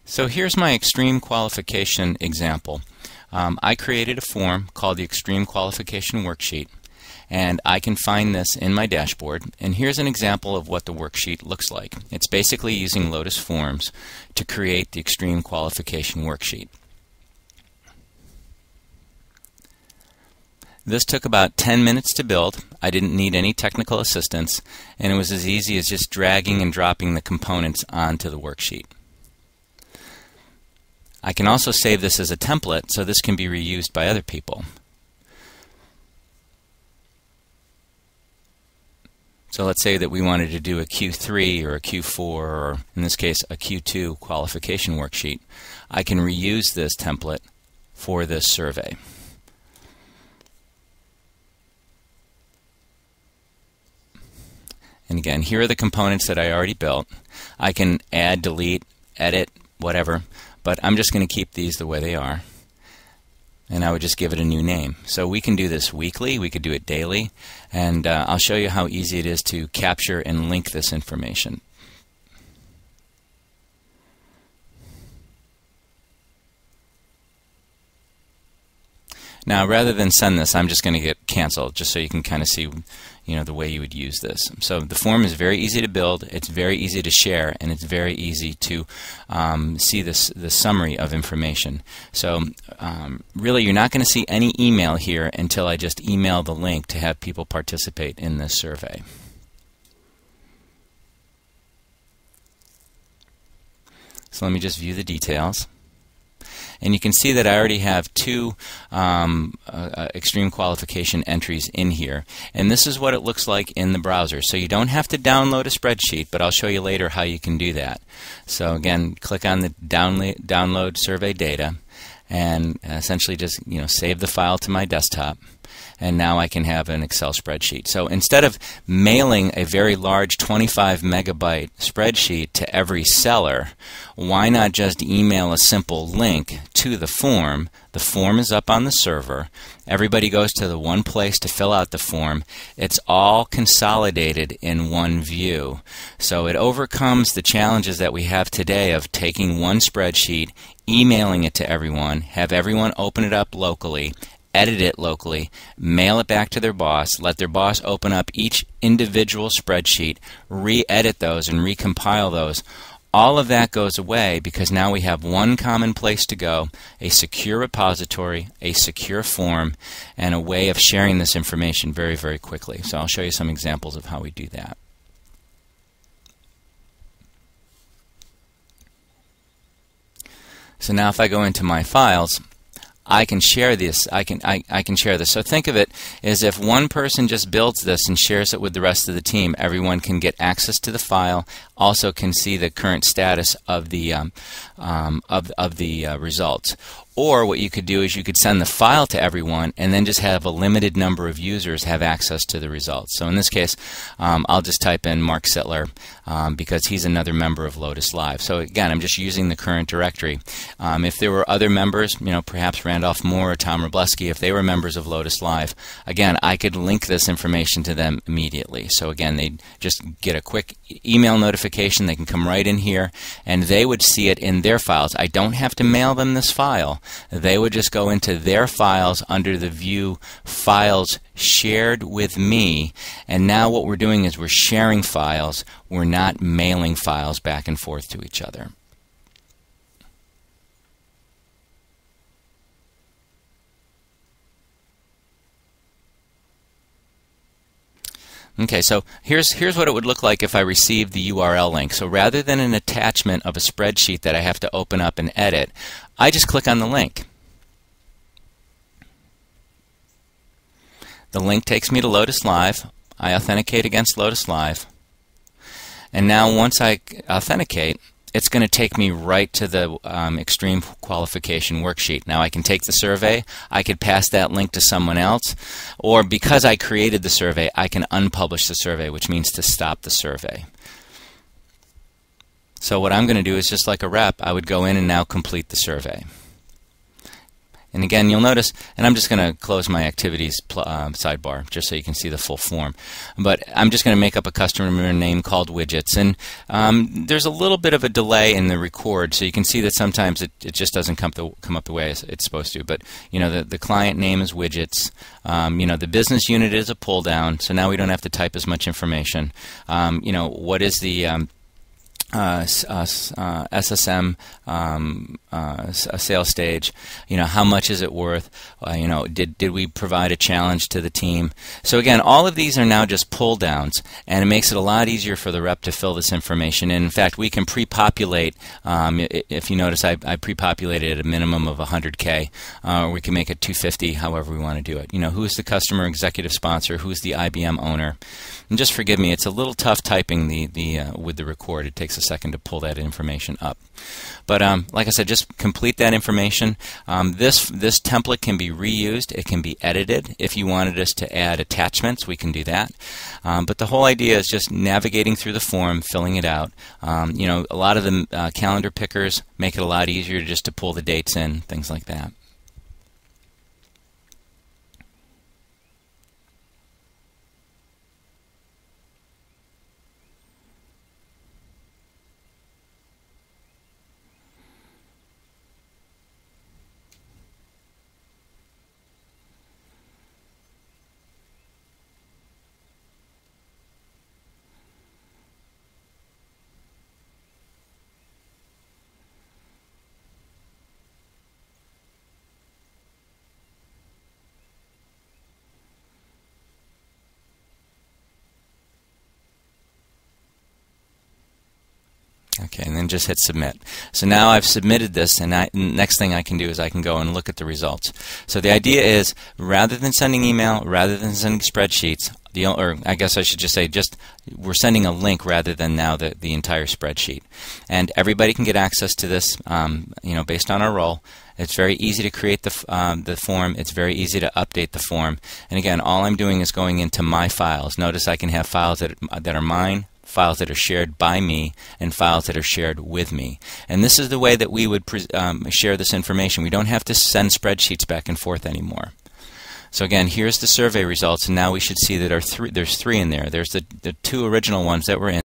So here's my extreme qualification example. I created a form called the Extreme Qualification Worksheet, and I can find this in my dashboard. And here's an example of what the worksheet looks like. It's basically using Lotus Forms to create the Extreme Qualification Worksheet. This took about 10 minutes to build. I didn't need any technical assistance, and it was as easy as just dragging and dropping the components onto the worksheet. I can also save this as a template, so this can be reused by other people. So let's say that we wanted to do a Q3 or a Q4, or in this case a Q2 qualification worksheet. I can reuse this template for this survey. And again, here are the components that I already built. I can add, delete, edit, whatever, but I'm just going to keep these the way they are. And I would just give it a new name. So we can do this weekly, we could do it daily, and I'll show you how easy it is to capture and link this information. Now, rather than send this, I'm just going to get canceled, just so you can kind of see, the way you would use this. So the form is very easy to build, it's very easy to share, and it's very easy to see the summary of information. So really, you're not going to see any email here until I just email the link to have people participate in this survey. So let me just view the details. And you can see that I already have two extreme qualification entries in here. And this is what it looks like in the browser. So you don't have to download a spreadsheet, but I'll show you later how you can do that. So again, click on the download survey data, and essentially just save the file to my desktop. And now I can have an Excel spreadsheet. So instead of mailing a very large 25 megabyte spreadsheet to every seller, why not just email a simple link to the form? The form is up on the server. Everybody goes to the one place to fill out the form. It's all consolidated in one view. So it overcomes the challenges that we have today of taking one spreadsheet, emailing it to everyone, have everyone open it up locally, edit it locally, mail it back to their boss, let their boss open up each individual spreadsheet, re-edit those and recompile those. All of that goes away because now we have one common place to go, a secure repository, a secure form, and a way of sharing this information very, very quickly. So I'll show you some examples of how we do that. So now if I go into my files, I can share this. I can share this. So think of it as if one person just builds this and shares it with the rest of the team. Everyone can get access to the file. Also can see the current status of the results. Or what you could do is you could send the file to everyone and then just have a limited number of users have access to the results. So in this case, I'll just type in Mark Sittler because he's another member of Lotus Live. So again, I'm just using the current directory. If there were other members, perhaps Randolph Moore or Tom Robleski, if they were members of Lotus Live, again, I could link this information to them immediately. So again, they'd just get a quick email notification. They can come right in here and they would see it in their files. I don't have to mail them this file. They would just go into their files under the view Files Shared with Me, and now what we're doing is we're sharing files. We're not mailing files back and forth to each other. Okay, so here's what it would look like if I received the URL link. So rather than an attachment of a spreadsheet that I have to open up and edit, I just click on the link. The link takes me to Lotus Live. I authenticate against Lotus Live. And now once I authenticate, it's going to take me right to the Extreme Qualification Worksheet. Now I can take the survey, I could pass that link to someone else, or because I created the survey, I can unpublish the survey, which means to stop the survey. So what I'm going to do is just like a rep, I would go in and now complete the survey. And again, you'll notice, and I'm just going to close my activities sidebar just so you can see the full form. But I'm just going to make up a customer name called widgets. And there's a little bit of a delay in the record, so you can see that sometimes it just doesn't come up the way it's supposed to. But you know, the client name is widgets. You know, the business unit is a pull down, so now we don't have to type as much information. You know, what is the SSM a sales stage? You know, how much is it worth? You know, did we provide a challenge to the team? So again, all of these are now just pull downs, and it makes it a lot easier for the rep to fill this information in. In fact, we can pre-populate. If you notice, I pre-populated at a minimum of 100K, or we can make it 250, however we want to do it. You know, who's the customer executive sponsor? Who's the IBM owner? And just forgive me, it's a little tough typing with the record. It takes a second to pull that information up. But like I said, just complete that information. This template can be reused. It can be edited. If you wanted us to add attachments, we can do that. But the whole idea is just navigating through the form, filling it out. You know, a lot of the calendar pickers make it a lot easier just to pull the dates in, things like that. Okay, and then just hit submit. So now I've submitted this, and next thing I can do is I can go and look at the results. So the idea is, rather than sending email, rather than sending spreadsheets, or I guess I should just say, we're sending a link rather than now the entire spreadsheet. And everybody can get access to this, you know, based on our role. It's very easy to create the form. It's very easy to update the form. And again, all I'm doing is going into my files. Notice I can have files that are mine, files that are shared by me, and files that are shared with me. And this is the way that we would share this information. We don't have to send spreadsheets back and forth anymore. So again, here's the survey results, and now we should see that there's three in there. There's the two original ones that were in.